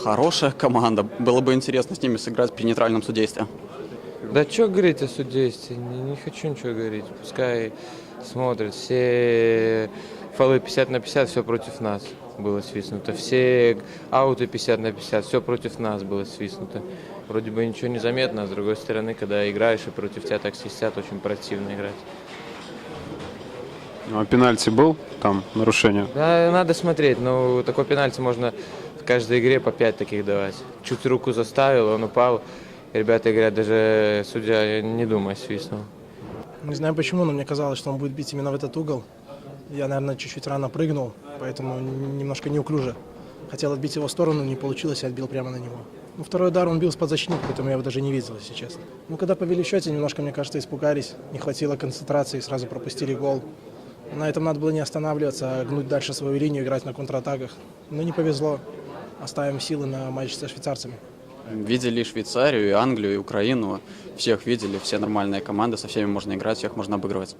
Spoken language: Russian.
Хорошая команда. Было бы интересно с ними сыграть при нейтральном судействе. Да что говорить о судействе? Не хочу ничего говорить. Пускай смотрят. Все фолы 50/50, все против нас было свистнуто. Все ауты 50/50, все против нас было свистнуто. Вроде бы ничего не заметно, а с другой стороны, когда играешь и против тебя так свистят, очень противно играть. Ну, а пенальти был там нарушение? Да, надо смотреть, но такой пенальти можно в каждой игре по 5 таких давать. Чуть руку заставил, он упал. Ребята говорят, даже судья, не думая, свистнул. Не знаю почему, но мне казалось, что он будет бить именно в этот угол. Я, наверное, чуть-чуть рано прыгнул, поэтому немножко неуклюже. Хотел отбить его в сторону, не получилось, и отбил прямо на него. Ну, второй удар он бил с подзащитника, поэтому я его даже не видел, если честно. Ну, когда повели в счете, немножко, мне кажется, испугались. Не хватило концентрации, сразу пропустили гол. На этом надо было не останавливаться, а гнуть дальше свою линию, играть на контратаках. Но не повезло. Оставим силы на матч со швейцарцами. Видели Швейцарию, и Англию, и Украину. Всех видели, все нормальные команды, со всеми можно играть, всех можно обыгрывать.